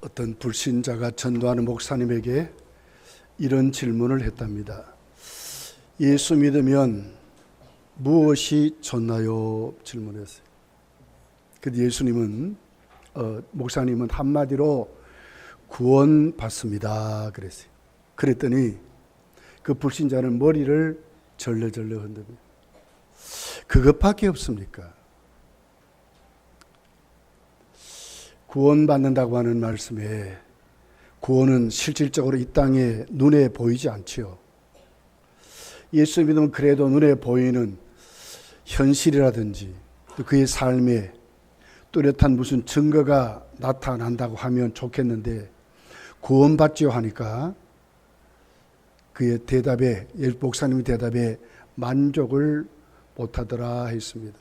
어떤 불신자가 전도하는 목사님에게 이런 질문을 했답니다. 예수 믿으면 무엇이 좋나요? 질문했어요. 그런데 예수님은 목사님은 한마디로 구원 받습니다 그랬어요. 그랬더니 그 불신자는 머리를 절레절레 흔듭니다. 그것밖에 없습니까? 구원받는다고 하는 말씀에 구원은 실질적으로 이 땅에 눈에 보이지 않지요. 예수 믿으면 그래도 눈에 보이는 현실이라든지 또 그의 삶에 뚜렷한 무슨 증거가 나타난다고 하면 좋겠는데 구원받지요 하니까 그의 대답에, 목사님의 대답에 만족을 못하더라 했습니다.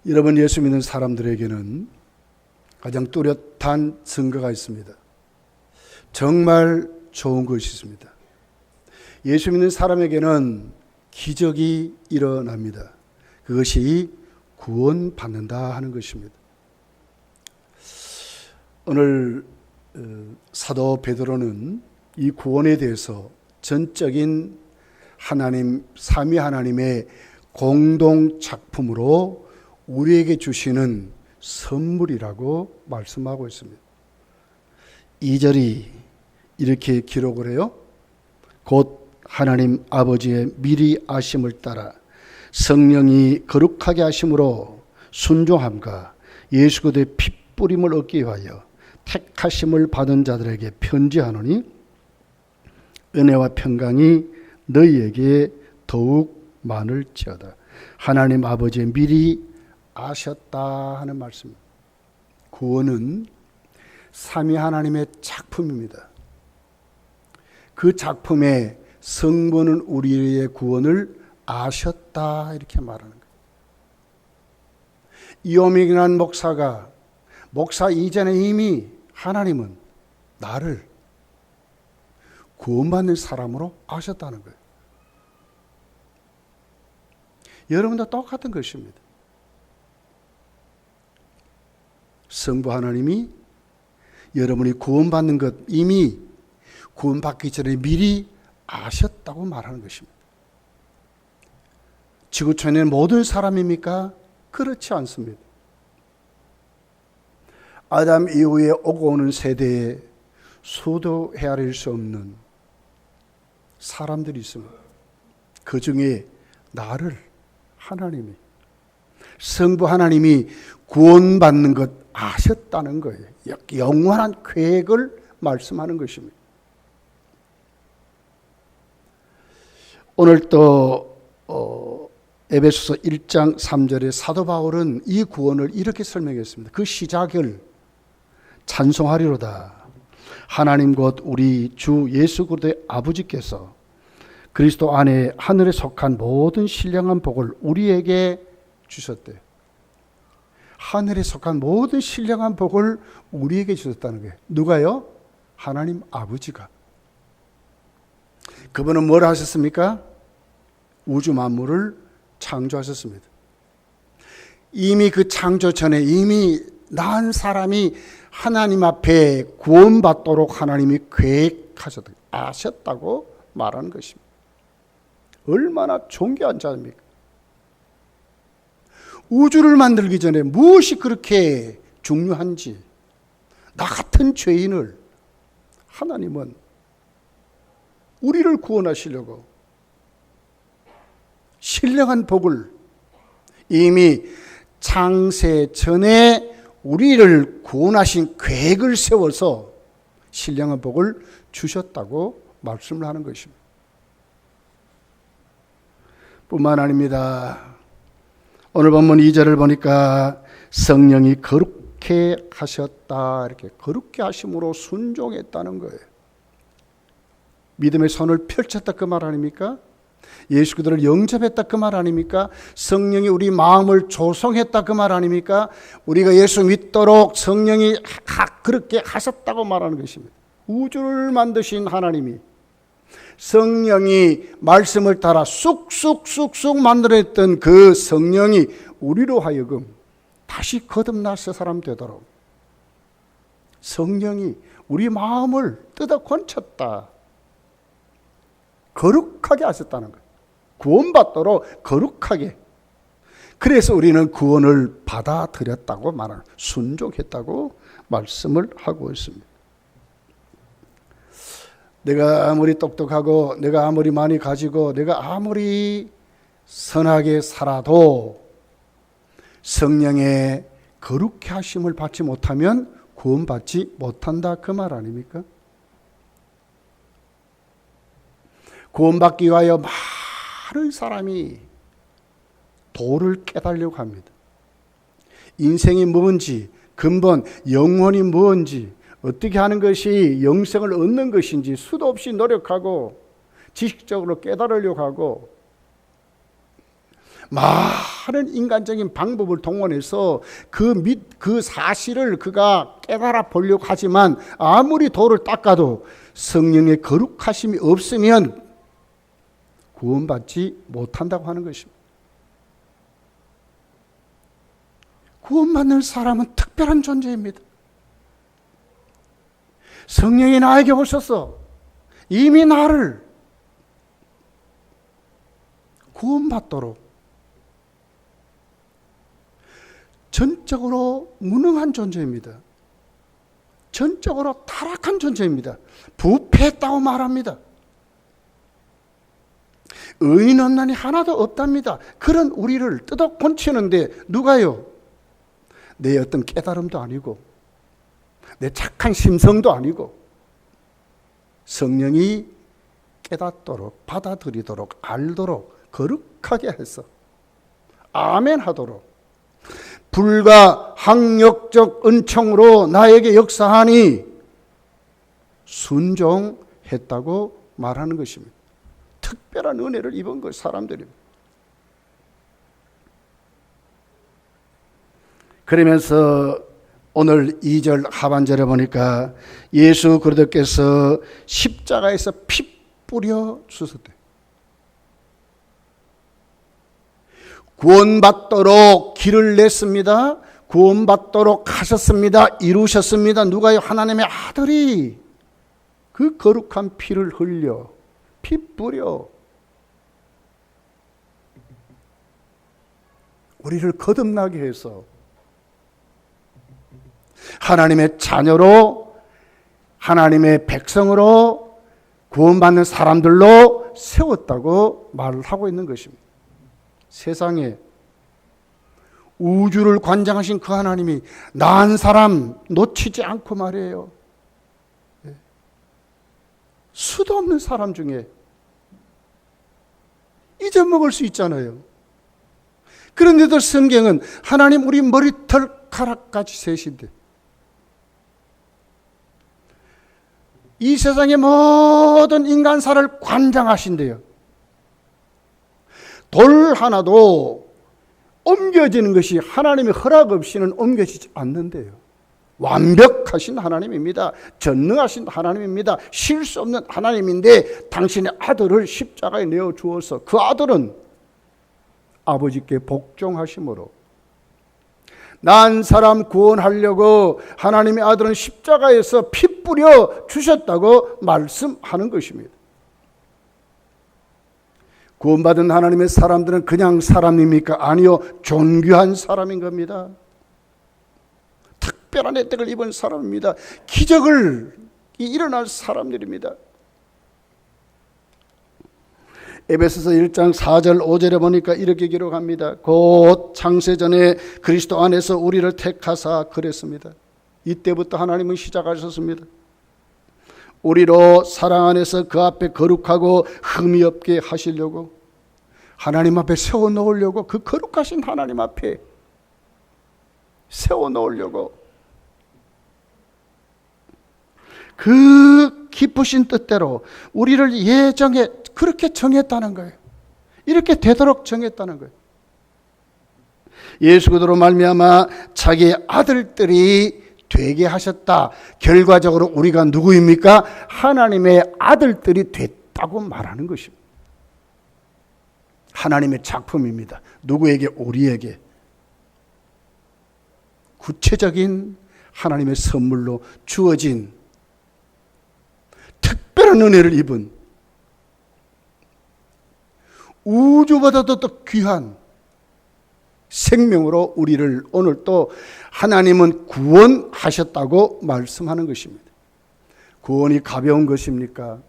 여러분, 예수 믿는 사람들에게는 가장 뚜렷한 증거가 있습니다. 정말 좋은 것이 있습니다. 예수 믿는 사람에게는 기적이 일어납니다. 그것이 구원받는다 하는 것입니다. 오늘 사도 베드로는 이 구원에 대해서 전적인 하나님, 삼위 하나님의 공동 작품으로 우리에게 주시는 선물이라고 말씀하고 있습니다. 2절이 이렇게 기록을 해요. 곧 하나님 아버지의 미리 아심을 따라 성령이 거룩하게 하심으로 순종함과 예수 그리스도의 피 뿌림을 얻기 위하여 택하심을 받은 자들에게 편지하노니 은혜와 평강이 너희에게 더욱 많을지어다. 하나님 아버지의 미리 아셨다 하는 말씀입니다. 구원은 삼위 하나님의 작품입니다. 그 작품의 성부는 우리의 구원을 아셨다 이렇게 말하는 거예요. 이오믹이라는 목사가 목사 이전에 이미 하나님은 나를 구원받는 사람으로 아셨다는 거예요. 여러분도 똑같은 것입니다. 성부 하나님이 여러분이 구원받는 것 이미 구원받기 전에 미리 아셨다고 말하는 것입니다. 지구촌의 모든 사람입니까? 그렇지 않습니다. 아담 이후에 오고 오는 세대에 수도 헤아릴 수 없는 사람들이 있습니다. 그 중에 나를 하나님이, 성부 하나님이 구원받는 것 아셨다는 거예요. 영원한 계획을 말씀하는 것입니다. 오늘 또 에베소서 1장 3절에 사도 바울은 이 구원을 이렇게 설명했습니다. 그 시작을 찬송하리로다. 하나님 곧 우리 주 예수 그리스도의 아버지께서 그리스도 안에 하늘에 속한 모든 신령한 복을 우리에게 주셨대요. 하늘에 속한 모든 신령한 복을 우리에게 주셨다는 거예요. 누가요? 하나님 아버지가. 그분은 뭘 하셨습니까? 우주 만물을 창조하셨습니다. 이미 그 창조 전에 이미 난 사람이 하나님 앞에 구원받도록 하나님이 계획하셨다, 아셨다고 말하는 것입니다. 얼마나 존귀한 자입니까? 우주를 만들기 전에 무엇이 그렇게 중요한지, 나 같은 죄인을 하나님은 우리를 구원하시려고 신령한 복을 이미 창세 전에 우리를 구원하신 계획을 세워서 신령한 복을 주셨다고 말씀을 하는 것입니다. 뿐만 아닙니다. 오늘 본문 2절을 보니까 성령이 거룩해 하셨다, 이렇게 거룩해 하심으로 순종했다는 거예요. 믿음의 손을 펼쳤다 그 말 아닙니까? 예수 그리스도를 영접했다 그 말 아닙니까? 성령이 우리 마음을 조성했다 그 말 아닙니까? 우리가 예수 믿도록 성령이 그렇게 하셨다고 말하는 것입니다. 우주를 만드신 하나님이 성령이 말씀을 따라 쑥쑥쑥쑥 만들어냈던 그 성령이 우리로 하여금 다시 거듭나 새 사람 되도록 성령이 우리 마음을 뜯어 건쳤다. 거룩하게 하셨다는 거예요. 구원받도록 거룩하게. 그래서 우리는 구원을 받아들였다고 말하는, 순종했다고 말씀을 하고 있습니다. 내가 아무리 똑똑하고 내가 아무리 많이 가지고 내가 아무리 선하게 살아도 성령의 거룩해 하심을 받지 못하면 구원받지 못한다, 그 말 아닙니까? 구원받기 위하여 많은 사람이 도를 깨달으려고 합니다. 인생이 뭔지, 근본, 영혼이 뭔지, 어떻게 하는 것이 영생을 얻는 것인지 수도 없이 노력하고 지식적으로 깨달으려고 하고 많은 인간적인 방법을 동원해서 그 사실을 그가 깨달아 보려고 하지만 아무리 도를 닦아도 성령의 거룩하심이 없으면 구원받지 못한다고 하는 것입니다. 구원받는 사람은 특별한 존재입니다. 성령이 나에게 오셔서 이미 나를 구원받도록 전적으로 무능한 존재입니다. 전적으로 타락한 존재입니다. 부패했다고 말합니다. 의인 없나니 하나도 없답니다. 그런 우리를 뜯어 건치는데 누가요? 내 어떤 깨달음도 아니고 내 착한 심성도 아니고 성령이 깨닫도록, 받아들이도록, 알도록 거룩하게 해서 아멘 하도록 불가항력적 은총으로 나에게 역사하니 순종했다고 말하는 것입니다. 특별한 은혜를 입은 것 사람들입니다. 그러면서 오늘 2절 하반절에 보니까 예수 그리스도께서 십자가에서 피 뿌려 주셨대. 구원받도록 길을 냈습니다. 구원받도록 하셨습니다. 이루셨습니다. 누가요? 하나님의 아들이 그 거룩한 피를 흘려 피 뿌려 우리를 거듭나게 해서 하나님의 자녀로, 하나님의 백성으로, 구원받는 사람들로 세웠다고 말을 하고 있는 것입니다. 세상에 우주를 관장하신 그 하나님이 난 사람 놓치지 않고 말이에요. 수도 없는 사람 중에 잊어먹을 수 있잖아요. 그런데도 성경은 하나님 우리 머리털가락까지 세신데 이 세상의 모든 인간사를 관장하신대요. 돌 하나도 옮겨지는 것이 하나님의 허락 없이는 옮겨지지 않는데요. 완벽하신 하나님입니다. 전능하신 하나님입니다. 실수 없는 하나님인데 당신의 아들을 십자가에 내어 주어서 그 아들은 아버지께 복종하심으로 난 사람 구원하려고 하나님의 아들은 십자가에서 피 뿌려 주셨다고 말씀하는 것입니다. 구원받은 하나님의 사람들은 그냥 사람입니까? 아니요, 존귀한 사람인 겁니다. 특별한 혜택을 입은 사람입니다. 기적을 일어날 사람들입니다. 에베소서 1장 4절 5절에 보니까 이렇게 기록합니다. 곧 창세전에 그리스도 안에서 우리를 택하사 그랬습니다. 이때부터 하나님은 시작하셨습니다. 우리로 사랑 안에서 그 앞에 거룩하고 흠이 없게 하시려고 하나님 앞에 세워놓으려고 그 거룩하신 하나님 앞에 세워놓으려고 그 기쁘신 뜻대로 우리를 예정에 그렇게 정했다는 거예요. 이렇게 되도록 정했다는 거예요. 예수 그리스도로 말미암아 자기의 아들들이 되게 하셨다. 결과적으로 우리가 누구입니까? 하나님의 아들들이 됐다고 말하는 것입니다. 하나님의 작품입니다. 누구에게? 우리에게. 구체적인 하나님의 선물로 주어진 특별한 은혜를 입은 우주보다도 더 귀한 생명으로 우리를 오늘 또 하나님은 구원하셨다고 말씀하는 것입니다. 구원이 가벼운 것입니까?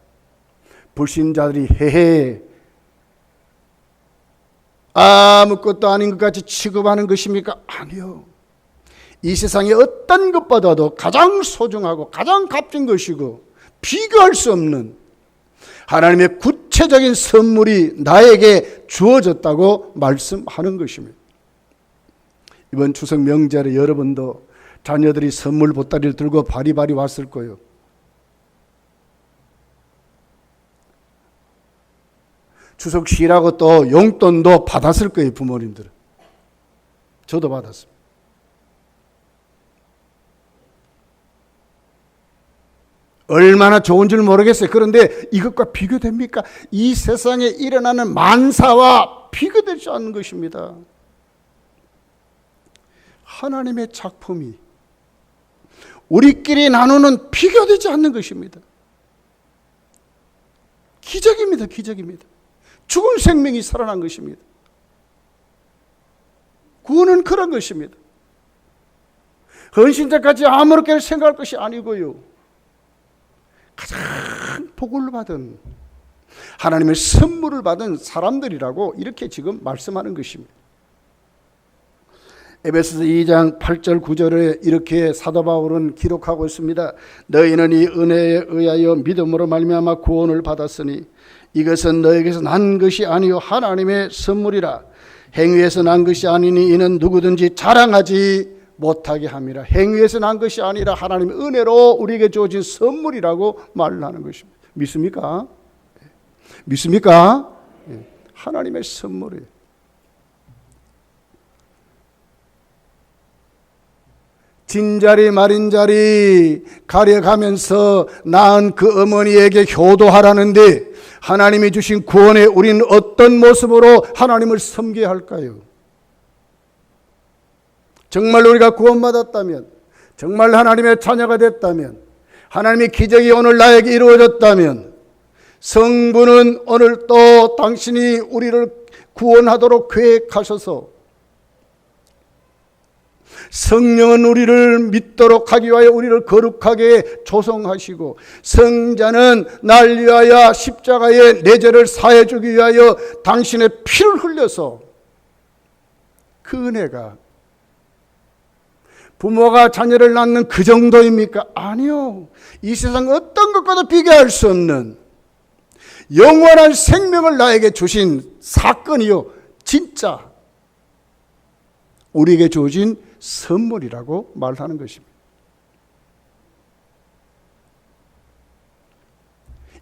불신자들이 헤헤 아무것도 아닌 것 같이 취급하는 것입니까? 아니요. 이 세상의 어떤 것보다도 가장 소중하고 가장 값진 것이고 비교할 수 없는 하나님의 구체적인 선물이 나에게 주어졌다고 말씀하는 것입니다. 이번 추석 명절에 여러분도 자녀들이 선물 보따리를 들고 바리바리 왔을 거예요. 추석 쉬라고 또 용돈도 받았을 거예요, 부모님들은. 저도 받았습니다. 얼마나 좋은 줄 모르겠어요. 그런데 이것과 비교됩니까? 이 세상에 일어나는 만사와 비교되지 않는 것입니다. 하나님의 작품이 우리끼리 나누는 비교되지 않는 것입니다. 기적입니다. 기적입니다. 죽은 생명이 살아난 것입니다. 구원은 그런 것입니다. 헌신자까지 아무렇게나 생각할 것이 아니고요. 가장 복을 받은 하나님의 선물을 받은 사람들이라고 이렇게 지금 말씀하는 것입니다. 에베소서 2장 8절 9절에 이렇게 사도 바울은 기록하고 있습니다. 너희는 이 은혜에 의하여 믿음으로 말미암아 구원을 받았으니 이것은 너에게서 난 것이 아니요 하나님의 선물이라. 행위에서 난 것이 아니니 이는 누구든지 자랑하지 못하게 함이라. 행위에서 난 것이 아니라 하나님의 은혜로 우리에게 주어진 선물이라고 말을 하는 것입니다. 믿습니까? 믿습니까? 하나님의 선물이에요. 진자리 말인자리 가려가면서 낳은 그 어머니에게 효도하라는데 하나님이 주신 구원에 우리는 어떤 모습으로 하나님을 섬겨야 할까요? 정말 우리가 구원받았다면, 정말 하나님의 자녀가 됐다면, 하나님의 기적이 오늘 나에게 이루어졌다면, 성부는 오늘 또 당신이 우리를 구원하도록 계획하셔서 성령은 우리를 믿도록 하기 위하여 우리를 거룩하게 조성하시고, 성자는 날 위하여 십자가에 내 죄를 사해 주기 위하여 당신의 피를 흘려서, 그 은혜가 부모가 자녀를 낳는 그 정도입니까? 아니요. 이 세상 어떤 것과도 비교할 수 없는 영원한 생명을 나에게 주신 사건이요, 진짜 우리에게 주어진 선물이라고 말하는 것입니다.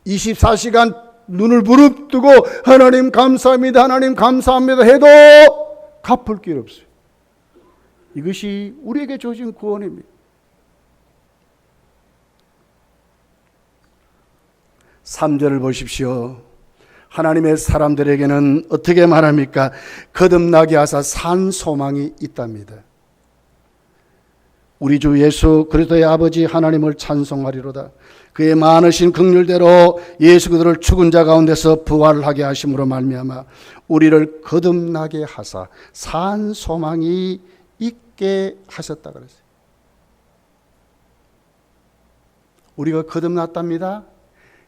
24시간 눈을 부릅뜨고 하나님 감사합니다, 하나님 감사합니다 해도 갚을 길 없어요. 이것이 우리에게 주어진 구원입니다. 3절을 보십시오. 하나님의 사람들에게는 어떻게 말합니까? 거듭나게 하사 산 소망이 있답니다. 우리 주 예수 그리스도의 아버지 하나님을 찬송하리로다. 그의 많으신 긍휼대로 예수 그리스도를 죽은 자 가운데서 부활하게 하심으로 말미암아 우리를 거듭나게 하사 산 소망이 있게 하셨다 그랬어요. 우리가 거듭났답니다.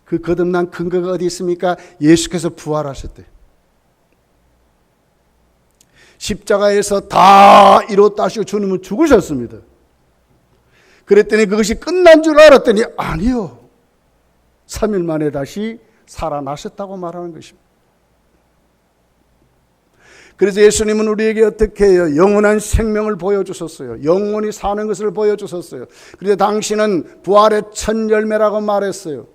그 거듭난 근거가 어디 있습니까? 예수께서 부활하셨대요. 십자가에서 다 이뤘다 하시고 주님은 죽으셨습니다. 그랬더니 그것이 끝난 줄 알았더니 아니요, 3일 만에 다시 살아나셨다고 말하는 것입니다. 그래서 예수님은 우리에게 어떻게 해요? 영원한 생명을 보여주셨어요. 영원히 사는 것을 보여주셨어요. 그래서 당신은 부활의 첫 열매라고 말했어요.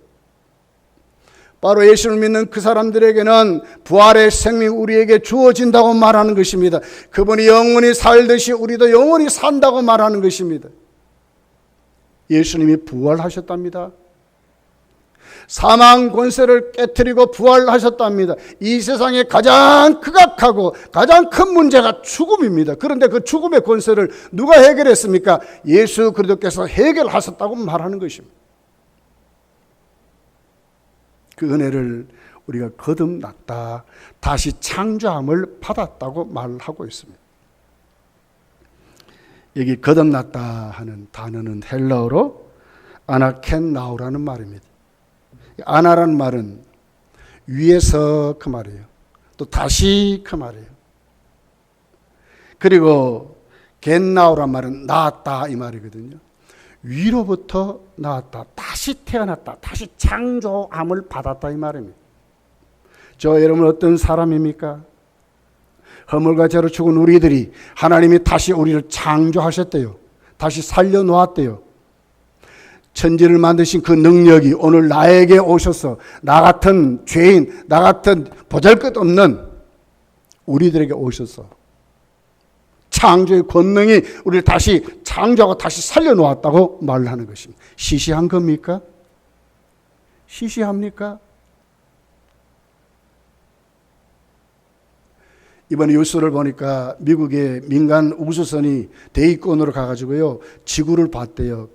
바로 예수를 믿는 그 사람들에게는 부활의 생명이 우리에게 주어진다고 말하는 것입니다. 그분이 영원히 살듯이 우리도 영원히 산다고 말하는 것입니다. 예수님이 부활하셨답니다. 사망 권세를 깨뜨리고 부활하셨답니다. 이 세상에 가장 극악하고 가장 큰 문제가 죽음입니다. 그런데 그 죽음의 권세를 누가 해결했습니까? 예수 그리스도께서 해결하셨다고 말하는 것입니다. 그 은혜를 우리가 거듭났다, 다시 창조함을 받았다고 말하고 있습니다. 여기 거듭났다 하는 단어는 헬라어로 아나켄나우라는 말입니다. 아나라는 말은 위에서 그 말이에요. 또 다시 그 말이에요. 그리고 겐나우란 말은 나았다 이 말이거든요. 위로부터 나왔다, 다시 태어났다, 다시 창조함을 받았다 이 말입니다. 저 여러분 어떤 사람입니까? 허물과 죄로 죽은 우리들이 하나님이 다시 우리를 창조하셨대요. 다시 살려놓았대요. 천지를 만드신 그 능력이 오늘 나에게 오셔서 나 같은 죄인, 나 같은 보잘것없는 우리들에게 오셔서 창조의 권능이 우리를 다시 창조하고 다시 살려놓았다고 말하는 것입니다. 시시한 겁니까? 시시합니까? 이번에 뉴스를 보니까 미국의 민간 우주선이 대기권으로 가가지고요 지구를 봤대요.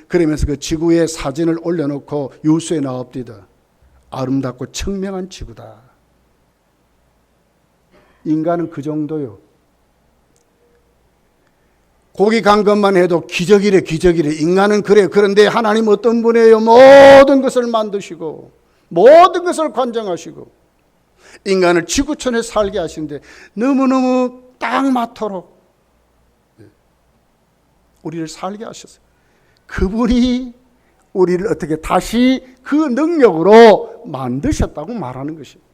그러면서 그 지구의 사진을 올려놓고 뉴스에 나옵니다. 아름답고 청명한 지구다. 인간은 그 정도요. 고기 간 것만 해도 기적이래, 기적이래. 인간은 그래. 그런데 하나님 어떤 분이에요? 모든 것을 만드시고 모든 것을 관장하시고 인간을 지구촌에 살게 하시는데 너무너무 딱 맞도록 우리를 살게 하셨어요. 그분이 우리를 어떻게 다시 그 능력으로 만드셨다고 말하는 것입니다.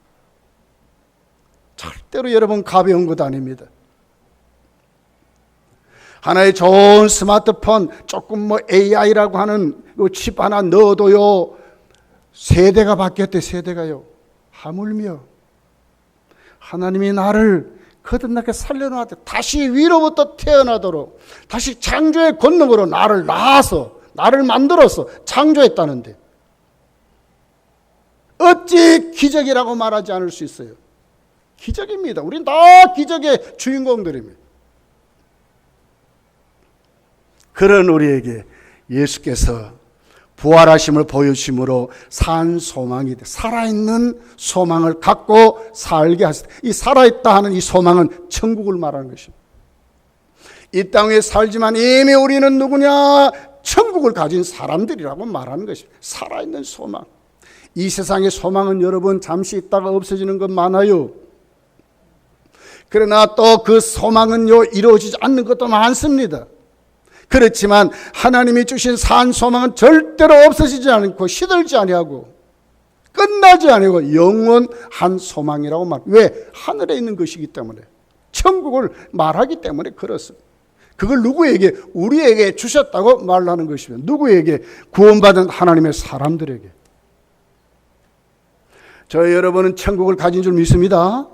절대로 여러분 가벼운 것 아닙니다. 하나의 좋은 스마트폰, 조금 AI라고 하는 칩 하나 넣어도요 세대가 바뀌었대. 세대가요. 하물며 하나님이 나를 거듭나게 살려놓았대. 다시 위로부터 태어나도록 다시 창조의 권능으로 나를 낳아서 나를 만들어서 창조했다는데 어찌 기적이라고 말하지 않을 수 있어요? 기적입니다. 우린 다 기적의 주인공들입니다. 그런 우리에게 예수께서 부활하심을 보여주심으로 산 소망이 돼. 살아있는 소망을 갖고 살게 하셨다. 이 살아있다 하는 이 소망은 천국을 말하는 것입니다. 이 땅에 살지만 이미 우리는 누구냐? 천국을 가진 사람들이라고 말하는 것입니다. 살아있는 소망. 이 세상의 소망은 여러분 잠시 있다가 없어지는 것 많아요. 그러나 또 그 소망은요 이루어지지 않는 것도 많습니다. 그렇지만 하나님이 주신 산 소망은 절대로 없어지지 않고 시들지 아니하고 끝나지 아니하고 영원한 소망이라고 말. 왜? 하늘에 있는 것이기 때문에, 천국을 말하기 때문에 그렇습니다. 그걸 누구에게? 우리에게 주셨다고 말하는 것이면 누구에게? 구원받은 하나님의 사람들에게. 저 여러분은 천국을 가진 줄 믿습니다.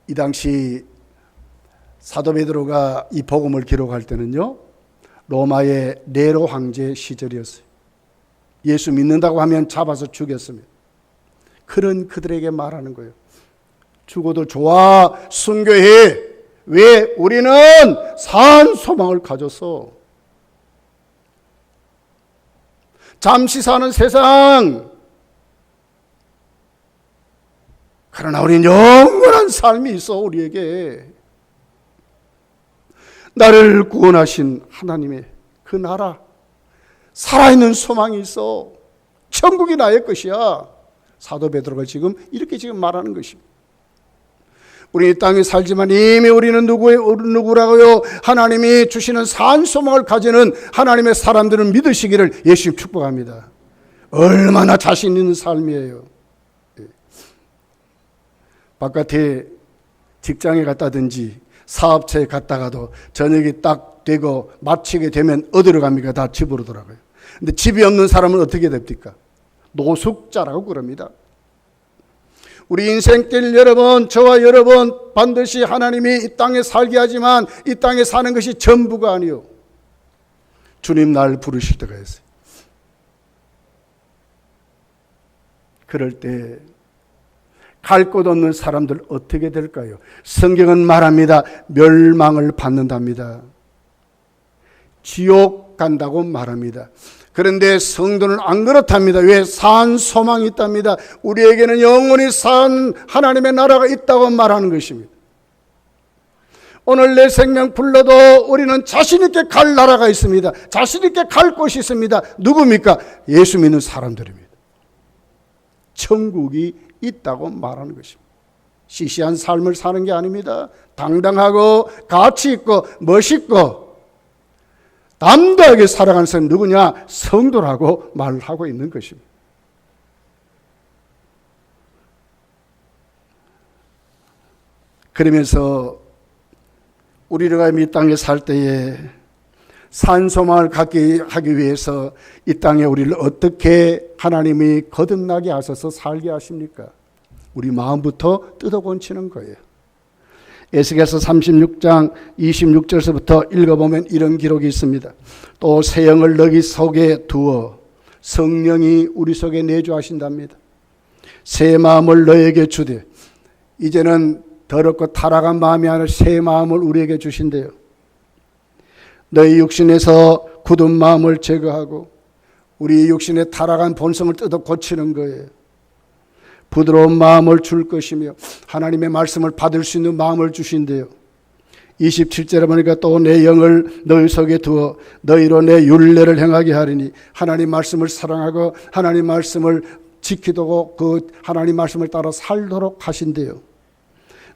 이 당시 사도 베드로가 이 복음을 기록할 때는요 로마의 네로 황제 시절이었어요. 예수 믿는다고 하면 잡아서 죽였습니다. 그런 그들에게 말하는 거예요. 죽어도 좋아, 순교해. 왜? 우리는 산 소망을 가졌어. 잠시 사는 세상, 그러나 우리는 영원한 삶이 있어. 우리에게 나를 구원하신 하나님의 그 나라, 살아있는 소망이 있어. 천국이 나의 것이야. 사도 베드로가 이렇게 말하는 것입니다. 우리 이 땅에 살지만 이미 우리는 누구라고요? 하나님이 주시는 산 소망을 가지는 하나님의 사람들은 믿으시기를 예수님 축복합니다. 얼마나 자신 있는 삶이에요. 바깥에 직장에 갔다든지 사업체에 갔다가도 저녁이 딱 되고 마치게 되면 어디로 갑니까? 다 집으로 돌아가요. 근데 집이 없는 사람은 어떻게 됩니까? 노숙자라고 그럽니다. 우리 인생길 여러분, 저와 여러분 반드시 하나님이 이 땅에 살게 하지만 이 땅에 사는 것이 전부가 아니요. 주님 날 부르실 때가 있어요. 그럴 때 갈 곳 없는 사람들 어떻게 될까요? 성경은 말합니다. 멸망을 받는답니다. 지옥 간다고 말합니다. 그런데 성도는 안 그렇답니다. 왜? 산 소망이 있답니다. 우리에게는 영원히 산 하나님의 나라가 있다고 말하는 것입니다. 오늘 내 생명 불러도 우리는 자신 있게 갈 나라가 있습니다. 자신 있게 갈 곳이 있습니다. 누굽니까? 예수 믿는 사람들입니다. 천국이 있다고 말하는 것입니다. 시시한 삶을 사는 게 아닙니다. 당당하고 가치 있고 멋있고 담대하게 살아가는 사람이 누구냐? 성도라고 말하고 있는 것입니다. 그러면서 우리가 이 땅에 살 때에 산소망을 갖게 하기 위해서 이 땅에 우리를 어떻게 하나님이 거듭나게 하셔서 살게 하십니까? 우리 마음부터 뜯어고치는 거예요. 에스겔서 36장 26절서부터 읽어보면 이런 기록이 있습니다. 또 새 영을 너희 속에 두어 성령이 우리 속에 내주하신답니다. 새 마음을 너에게 주되, 이제는 더럽고 타락한 마음이 아니라 새 마음을 우리에게 주신대요. 너희 육신에서 굳은 마음을 제거하고 우리 육신의 타락한 본성을 뜯어 고치는 거예요. 부드러운 마음을 줄 것이며 하나님의 말씀을 받을 수 있는 마음을 주신대요. 27절에 보니까 또 내 영을 너희 속에 두어 너희로 내 율례를 행하게 하리니, 하나님 말씀을 사랑하고 하나님 말씀을 지키도록 그 하나님 말씀을 따라 살도록 하신대요.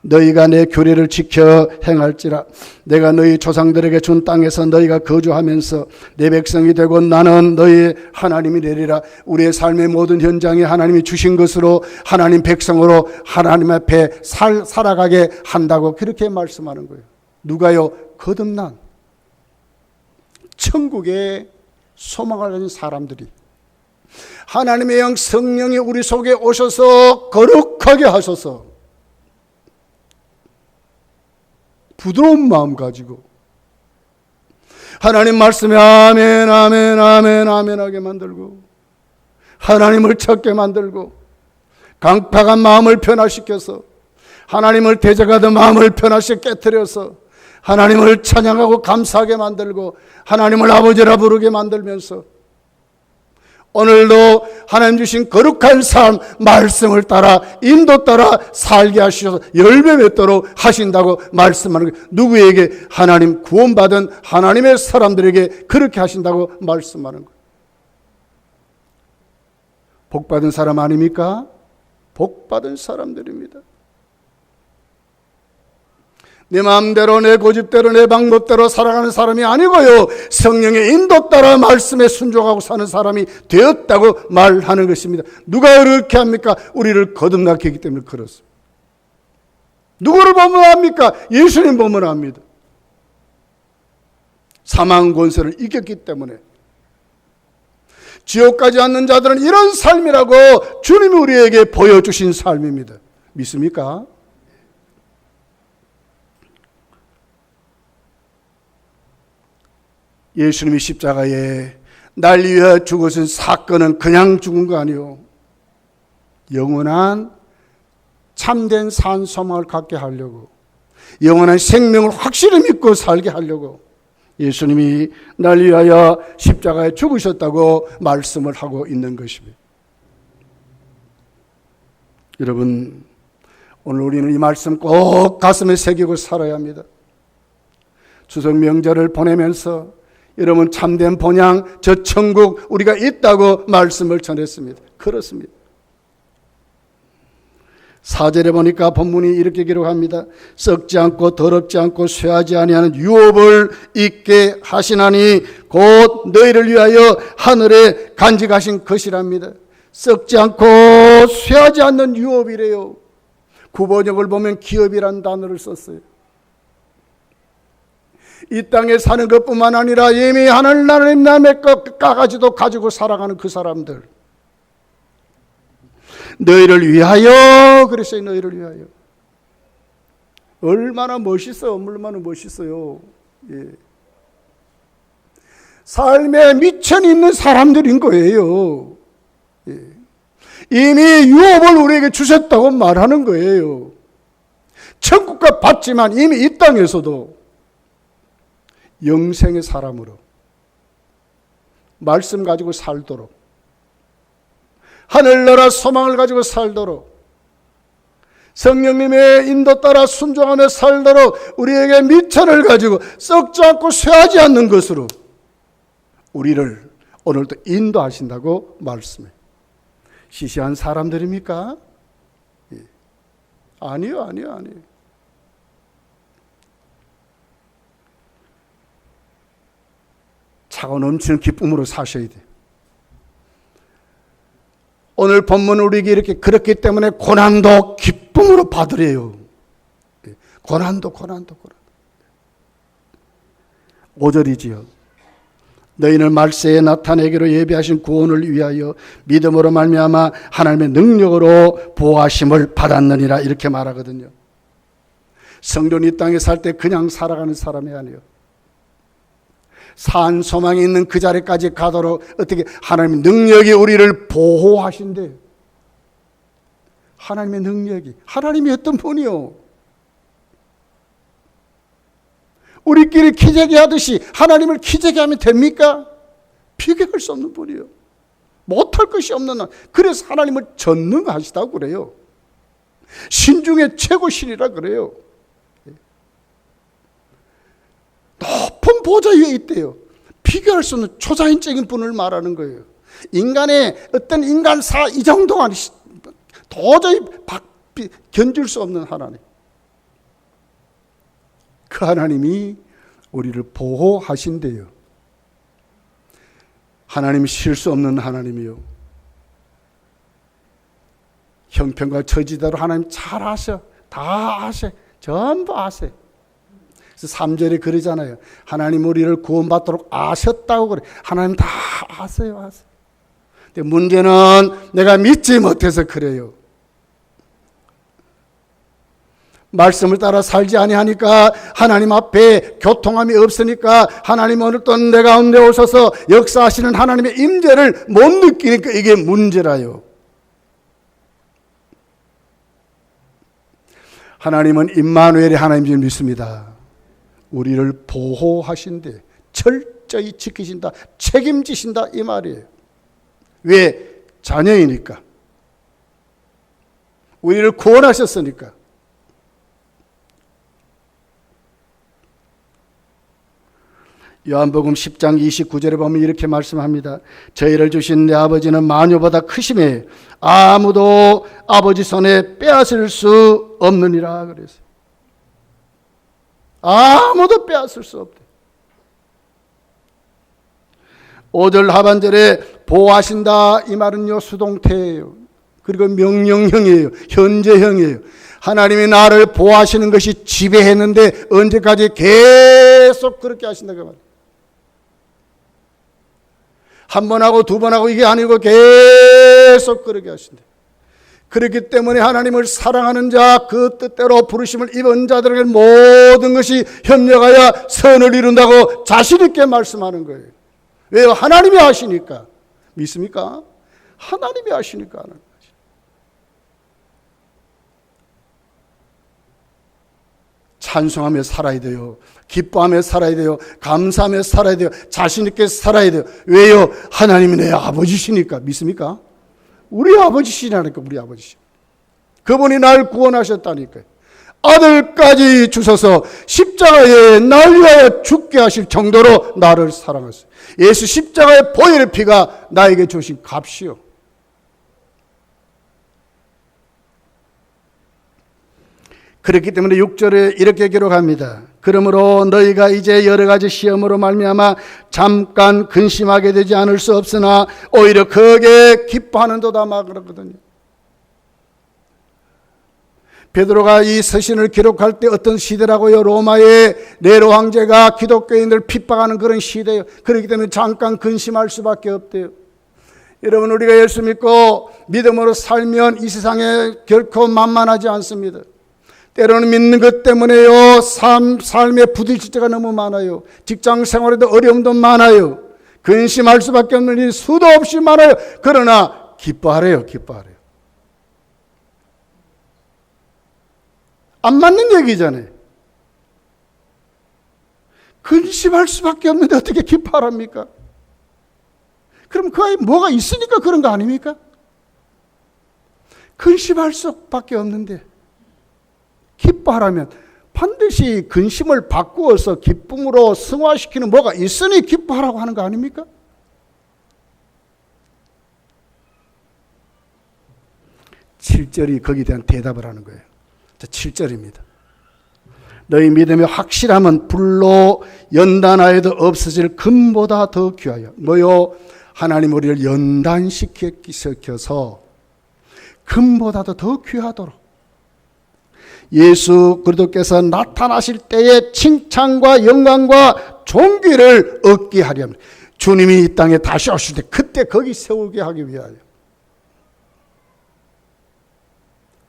너희가 내 규례를 지켜 행할지라 내가 너희 조상들에게 준 땅에서 너희가 거주하면서 내 백성이 되고 나는 너희의 하나님이 되리라. 우리의 삶의 모든 현장에 하나님이 주신 것으로 하나님 백성으로 하나님 앞에 살아가게 한다고 그렇게 말씀하는 거예요. 누가요? 거듭난 천국의 소망을 가진 사람들이, 하나님의 영 성령이 우리 속에 오셔서 거룩하게 하셔서 부드러운 마음 가지고 하나님 말씀에 아멘 아멘 아멘 아멘 하게 만들고 하나님을 찾게 만들고 강팍한 마음을 변화시켜서 하나님을 대적하던 마음을 변화시켜 깨트려서 하나님을 찬양하고 감사하게 만들고 하나님을 아버지라 부르게 만들면서 오늘도 하나님 주신 거룩한 삶, 말씀을 따라 인도 따라 살게 하셔서 열매 맺도록 하신다고 말씀하는 거예요. 누구에게? 하나님 구원받은 하나님의 사람들에게 그렇게 하신다고 말씀하는 거예요. 복받은 사람 아닙니까? 복받은 사람들입니다. 내 마음대로 내 고집대로 내 방법대로 살아가는 사람이 아니고요, 성령의 인도 따라 말씀에 순종하고 사는 사람이 되었다고 말하는 것입니다. 누가 그렇게 합니까? 우리를 거듭나게 했기 때문에 그렇습니다. 누구를 보면 압니까? 예수님 보면 압니다. 사망 권세를 이겼기 때문에. 지옥 가지 않는 자들은 이런 삶이라고 주님이 우리에게 보여주신 삶입니다. 믿습니까? 예수님이 십자가에 날 위해 죽으신 사건은 그냥 죽은 거 아니요, 영원한 참된 산 소망을 갖게 하려고, 영원한 생명을 확실히 믿고 살게 하려고 예수님이 날 위하여 십자가에 죽으셨다고 말씀을 하고 있는 것입니다. 여러분, 오늘 우리는 이 말씀 꼭 가슴에 새기고 살아야 합니다. 추석 명절을 보내면서 여러분 참된 본향, 저 천국 우리가 있다고 말씀을 전했습니다. 그렇습니다. 4절에 보니까 본문이 이렇게 기록합니다. 썩지 않고 더럽지 않고 쇠하지 아니하는 유업을 있게 하시나니 곧 너희를 위하여 하늘에 간직하신 것이랍니다. 썩지 않고 쇠하지 않는 유업이래요. 구번역을 보면 기업이라는 단어를 썼어요. 이 땅에 사는 것뿐만 아니라 이미 하나님 남의 것 까가지도 가지고 살아가는 그 사람들, 너희를 위하여 그랬어요. 너희를 위하여. 얼마나 멋있어요. 얼마나 멋있어요. 예. 삶에 미천이 있는 사람들인 거예요. 예. 이미 유업을 우리에게 주셨다고 말하는 거예요. 천국과 받지만 이미 이 땅에서도 영생의 사람으로 말씀 가지고 살도록, 하늘나라 소망을 가지고 살도록, 성령님의 인도 따라 순종하며 살도록 우리에게 미천을 가지고 썩지 않고 쇠하지 않는 것으로 우리를 오늘도 인도하신다고 말씀해. 시시한 사람들입니까? 예. 아니요. 차고 넘치는 기쁨으로 사셔야 돼. 오늘 본문 우리에게 이렇게 그렇기 때문에 고난도 기쁨으로 받으래요. 예. 고난도. 5절이지요. 너희는 말세에 나타내기로 예비하신 구원을 위하여 믿음으로 말미암아 하나님의 능력으로 보호하심을 받았느니라 이렇게 말하거든요. 성도는 이 땅에 살 때 그냥 살아가는 사람이 아니에요. 산 소망이 있는 그 자리까지 가도록 어떻게 하나님의 능력이 우리를 보호하신대요. 하나님의 능력이. 하나님이 어떤 분이요? 우리끼리 기재기 하듯이 하나님을 기재기 하면 됩니까? 비교할 수 없는 분이에요. 못할 것이 없는 한. 그래서 하나님을 전능하시다고 그래요. 신중의 최고 신이라 그래요. 높은 보좌 위에 있대요. 비교할 수 없는 초자연적인 분을 말하는 거예요. 인간의 어떤 인간사 이 정도가 도저히 견줄 수 없는 하나님. 그 하나님이 우리를 보호하신대요. 하나님이 실수 없는 하나님이요. 형편과 처지대로 하나님 잘 아셔. 다 아셔. 전부 아세요. 그래서 3절에 그러잖아요. 하나님 우리를 구원받도록 아셨다고 그래. 하나님 다 아세요. 근데 문제는 내가 믿지 못해서 그래요. 말씀을 따라 살지 아니하니까, 하나님 앞에 교통함이 없으니까, 하나님 오늘 또 내 가운데 오셔서 역사하시는 하나님의 임재를 못 느끼니까 이게 문제라요. 하나님은 임마누엘의 하나님을 믿습니다. 우리를 보호하신대, 철저히 지키신다, 책임지신다 이 말이에요. 왜? 자녀이니까. 우리를 구원하셨으니까. 요한복음 10장 29절에 보면 이렇게 말씀합니다. 저희를 주신 내 아버지는 만유보다 크심에 아무도 아버지 손에 빼앗을 수 없느니라 그랬어요. 아무도 빼앗을 수 없대. 5절 하반절에 보호하신다 이 말은요 수동태예요. 그리고 명령형이에요. 현재형이에요. 하나님이 나를 보호하시는 것이 지배했는데 언제까지 계속 그렇게 하신다 그 말이에요. 한 번 하고 두 번 하고 이게 아니고 계속 그렇게 하신대. 그렇기 때문에 하나님을 사랑하는 자, 그 뜻대로 부르심을 입은 자들에게 모든 것이 협력하여 선을 이룬다고 자신 있게 말씀하는 거예요. 왜요? 하나님이 하시니까. 믿습니까? 하나님이 하시니까 하는 거지. 찬송하며 살아야 돼요. 기뻐하며 살아야 돼요. 감사하며 살아야 돼요. 자신 있게 살아야 돼요. 왜요? 하나님이 내 아버지시니까. 믿습니까? 우리 아버지시라니까. 우리 아버지시. 그분이 날 구원하셨다니까요. 아들까지 주셔서 십자가에 날 위하여 죽게 하실 정도로 나를 사랑하셨어요. 예수 십자가의 보혈의 피가 나에게 주신 값이요. 그렇기 때문에 6절에 이렇게 기록합니다. 그러므로 너희가 이제 여러 가지 시험으로 말미암아 잠깐 근심하게 되지 않을 수 없으나 오히려 크게 기뻐하는도다 막 그러거든요. 베드로가 이 서신을 기록할 때 어떤 시대라고요? 로마의 네로 황제가 기독교인들 핍박하는 그런 시대예요. 그렇기 때문에 잠깐 근심할 수밖에 없대요. 여러분, 우리가 예수 믿고 믿음으로 살면 이 세상에 결코 만만하지 않습니다. 때로는 믿는 것 때문에요, 삶에 부딪힐 때가 너무 많아요. 직장 생활에도 어려움도 많아요. 근심할 수밖에 없는 일이 수도 없이 많아요. 그러나 기뻐하래요. 기뻐하래요. 안 맞는 얘기잖아요. 근심할 수밖에 없는데 어떻게 기뻐하랍니까? 그럼 그 아이 뭐가 있으니까 그런 거 아닙니까? 근심할 수밖에 없는데 기뻐하라면 반드시 근심을 바꾸어서 기쁨으로 승화시키는 뭐가 있으니 기뻐하라고 하는 거 아닙니까? (7절이) 거기에 대한 대답을 하는 거예요. 자, 7절입니다. 너희 믿음의 확실함은 불로 연단하여도 없어질 금보다 더 귀하여. 뭐요? 하나님 우리를 연단시켜서 금보다도 더 귀하도록 예수 그리스도께서 나타나실 때에 칭찬과 영광과 존귀를 얻게 하려면, 주님이 이 땅에 다시 오실 때 그때 거기 세우게 하기 위하여.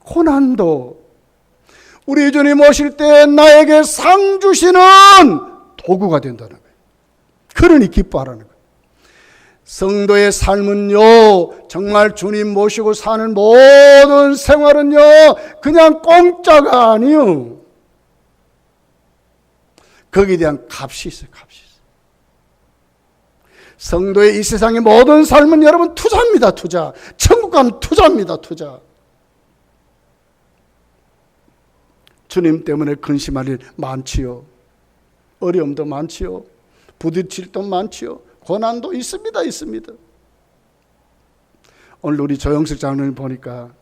고난도 우리 주님 오실 때 나에게 상 주시는 도구가 된다는 거예요. 그러니 기뻐하라는 거예요. 성도의 삶은요, 정말 주님 모시고 사는 모든 생활은요, 그냥 공짜가 아니요. 거기에 대한 값이 있어요. 값이 있어요. 성도의 이 세상의 모든 삶은 여러분 투자입니다. 투자. 천국 가면 투자입니다. 투자. 주님 때문에 근심할 일 많지요. 어려움도 많지요. 부딪힐 일도 많지요. 고난도 있습니다. 있습니다. 오늘 우리 조영석 장로님 보니까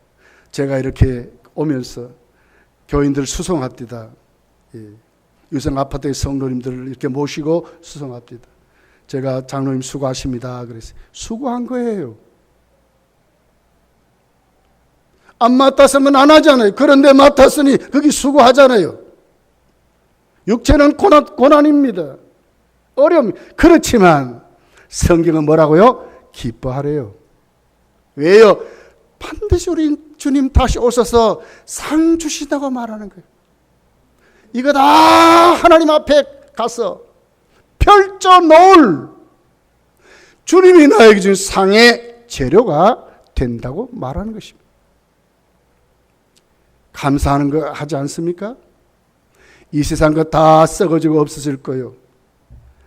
제가 이렇게 오면서 교인들 수송합디다. 유성 아파트의 성도님들을 이렇게 모시고 수송합디다. 제가 장로님 수고하십니다. 그랬어요. 수고한 거예요. 안 맡았으면 안 하잖아요. 그런데 맡았으니 거기 수고하잖아요. 육체는 고난입니다. 어려움. 그렇지만 성경은 뭐라고요? 기뻐하래요. 왜요? 반드시 우리 주님 다시 오셔서 상 주시다고 말하는 거예요. 이거 다 하나님 앞에 가서 펼쳐 놓을 주님이 나에게 준 상의 재료가 된다고 말하는 것입니다. 감사하는 거 하지 않습니까? 이 세상 거 다 썩어지고 없어질 거예요.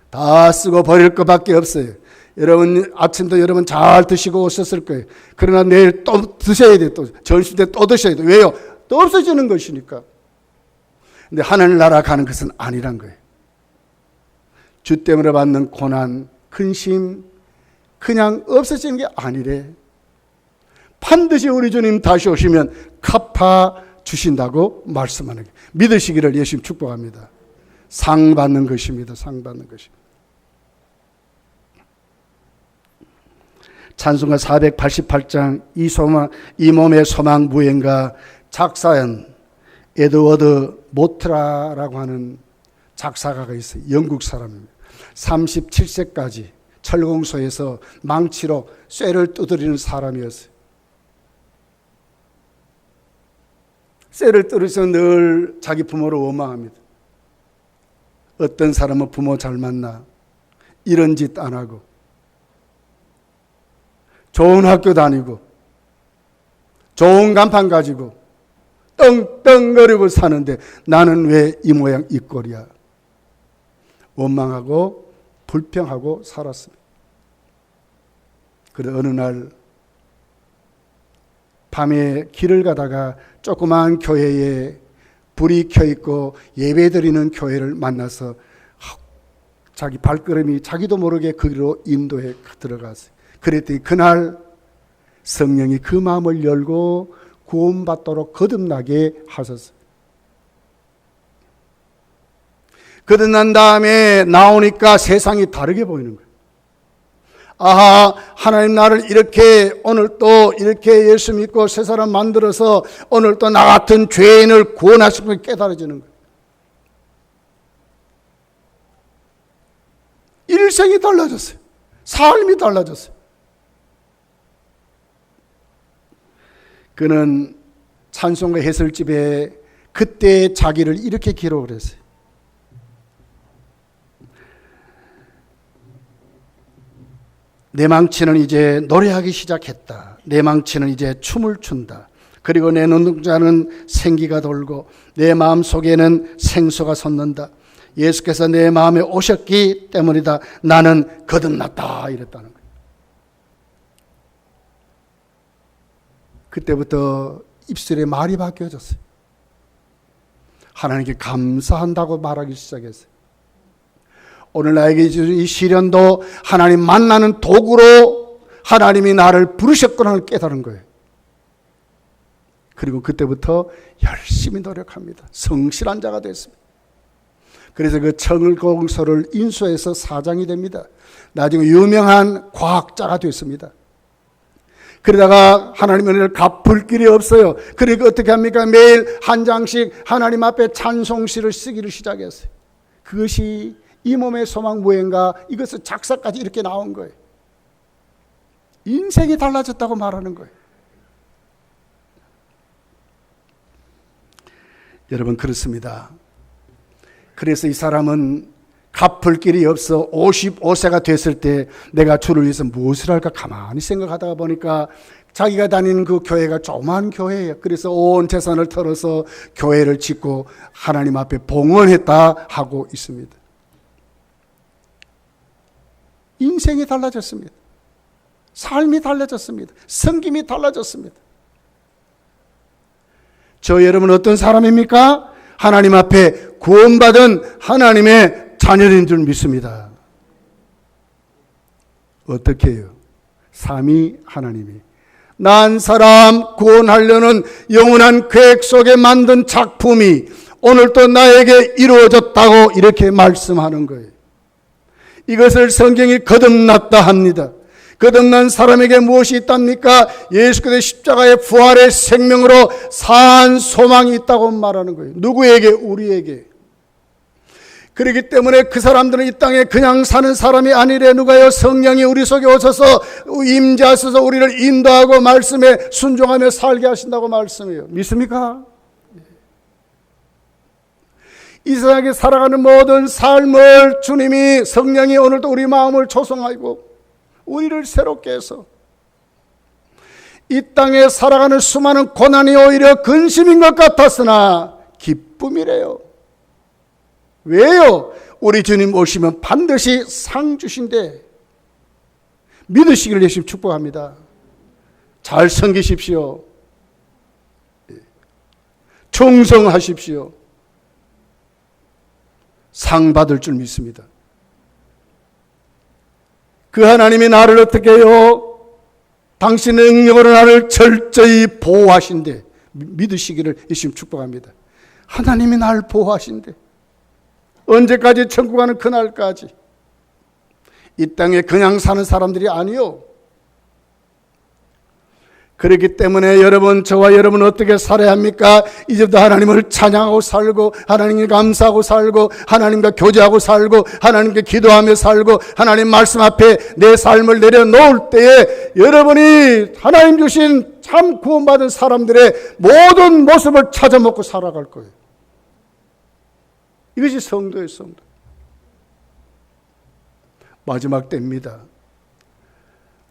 다 쓰고 버릴 것밖에 없어요. 여러분 아침도 여러분 잘 드시고 오셨을 거예요. 그러나 내일 또 드셔야 돼요. 또 점심 때 또 드셔야 돼요. 왜요? 또 없어지는 것이니까. 근데 하늘 나라 가는 것은 아니란 거예요. 주 때문에 받는 고난, 근심 그냥 없어지는 게 아니래. 반드시 우리 주님 다시 오시면 갚아 주신다고 말씀하는 게, 믿으시기를 예수님 축복합니다. 상 받는 것입니다. 상 받는 것입니다. 찬송가 488장 이 몸의 소망 무행가 작사한 에드워드 모트라라고 하는 작사가가 있어요. 영국 사람입니다. 37세까지 철공소에서 망치로 쇠를 두드리는 사람이었어요. 쇠를 뚫으서 늘 자기 부모를 원망합니다. 어떤 사람은 부모 잘 만나 이런 짓 안 하고 좋은 학교 다니고 좋은 간판 가지고 떵떵거리고 사는데 나는 왜 이 모양 이 꼴이야. 원망하고 불평하고 살았습니다. 그런데 어느 날 밤에 길을 가다가 조그마한 교회에 불이 켜있고 예배드리는 교회를 만나서 자기 발걸음이 자기도 모르게 거기로 인도해 들어갔어요. 그랬더니 그날 성령이 그 마음을 열고 구원받도록 거듭나게 하셨어요. 거듭난 다음에 나오니까 세상이 다르게 보이는 거예요. 아하, 하나님 나를 이렇게 오늘 또 이렇게 예수 믿고 새 사람 만들어서 오늘 또 나 같은 죄인을 구원하시고 깨달아지는 거예요. 일생이 달라졌어요. 삶이 달라졌어요. 그는 찬송가 해설집에 그때 자기를 이렇게 기록을 했어요. 내 망치는 이제 노래하기 시작했다. 내 망치는 이제 춤을 춘다. 그리고 내 눈동자는 생기가 돌고 내 마음속에는 생수가 솟는다. 예수께서 내 마음에 오셨기 때문이다. 나는 거듭났다. 이랬다는 거예요. 그때부터 입술에 말이 바뀌어졌어요. 하나님께 감사한다고 말하기 시작했어요. 오늘 나에게 주신 이 시련도 하나님 만나는 도구로 하나님이 나를 부르셨구나를 깨달은 거예요. 그리고 그때부터 열심히 노력합니다. 성실한 자가 됐습니다. 그래서 그 청을공서를 인수해서 사장이 됩니다. 나중에 유명한 과학자가 됐습니다. 그러다가 하나님의 은혜를 갚을 길이 없어요. 그러니까 어떻게 합니까? 매일 한 장씩 하나님 앞에 찬송시를 쓰기를 시작했어요. 그것이 이 몸의 소망 무행가 이것은 작사까지 이렇게 나온 거예요. 인생이 달라졌다고 말하는 거예요. 여러분 그렇습니다. 그래서 이 사람은 갚을 길이 없어 55세가 됐을 때 내가 주를 위해서 무엇을 할까 가만히 생각하다가 보니까 자기가 다니는 그 교회가 조그만 교회예요. 그래서 온 재산을 털어서 교회를 짓고 하나님 앞에 봉헌했다 하고 있습니다. 인생이 달라졌습니다. 삶이 달라졌습니다. 섬김이 달라졌습니다. 저 여러분 어떤 사람입니까? 하나님 앞에 구원받은 하나님의 자녀인 줄 믿습니다. 어떻게 해요? 삼위 하나님이 난 사람 구원하려는 영원한 계획 속에 만든 작품이 오늘 또 나에게 이루어졌다고 이렇게 말씀하는 거예요. 이것을 성경이 거듭났다 합니다. 거듭난 사람에게 무엇이 있답니까? 예수 그리스도의 십자가의 부활의 생명으로 산 소망이 있다고 말하는 거예요. 누구에게? 우리에게. 그렇기 때문에 그 사람들은 이 땅에 그냥 사는 사람이 아니래. 누가요? 성령이 우리 속에 오셔서 임재하셔서 우리를 인도하고 말씀에 순종하며 살게 하신다고 말씀해요. 믿습니까? 이 세상에 살아가는 모든 삶을 주님이 성령이 오늘도 우리 마음을 조성하고 우리를 새롭게 해서 이 땅에 살아가는 수많은 고난이 오히려 근심인 것 같았으나 기쁨이래요. 왜요? 우리 주님 오시면 반드시 상 주신대. 믿으시기를 예수님 축복합니다. 잘 섬기십시오. 충성하십시오. 상 받을 줄 믿습니다. 그 하나님이 나를 어떻게 해요? 당신의 능력으로 나를 철저히 보호하신대. 믿으시기를 예수님 축복합니다. 하나님이 나를 보호하신대. 언제까지 천국 가는 그날까지. 이 땅에 그냥 사는 사람들이 아니요. 그렇기 때문에 여러분, 저와 여러분 어떻게 살아야 합니까? 이제부터 하나님을 찬양하고 살고, 하나님께 감사하고 살고, 하나님과 교제하고 살고, 하나님께 기도하며 살고, 하나님 말씀 앞에 내 삶을 내려놓을 때에 여러분이 하나님 주신 참 구원받은 사람들의 모든 모습을 찾아먹고 살아갈 거예요. 이것이 성도예요, 성도. 마지막 때입니다.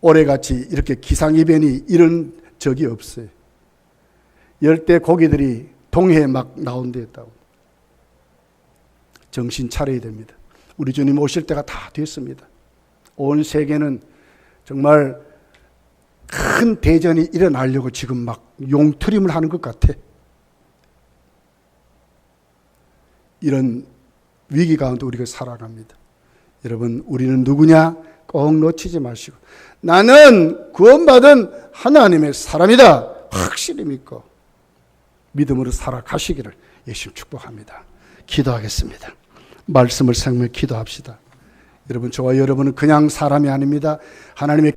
올해같이 이렇게 기상이변이 이런 적이 없어요. 열대 고기들이 동해에 막 나온다고. 정신 차려야 됩니다. 우리 주님 오실 때가 다 됐습니다. 온 세계는 정말 큰 대전이 일어나려고 지금 막 용트림을 하는 것 같아. 이런 위기 가운데 우리가 살아갑니다. 여러분, 우리는 누구냐? 꼭 놓치지 마시고 나는 구원받은 하나님의 사람이다. 확실히 믿고 믿음으로 살아가시기를 예수님 축복합니다. 기도하겠습니다. 말씀을 생각하며 기도합시다. 여러분, 저와 여러분은 그냥 사람이 아닙니다. 하나님의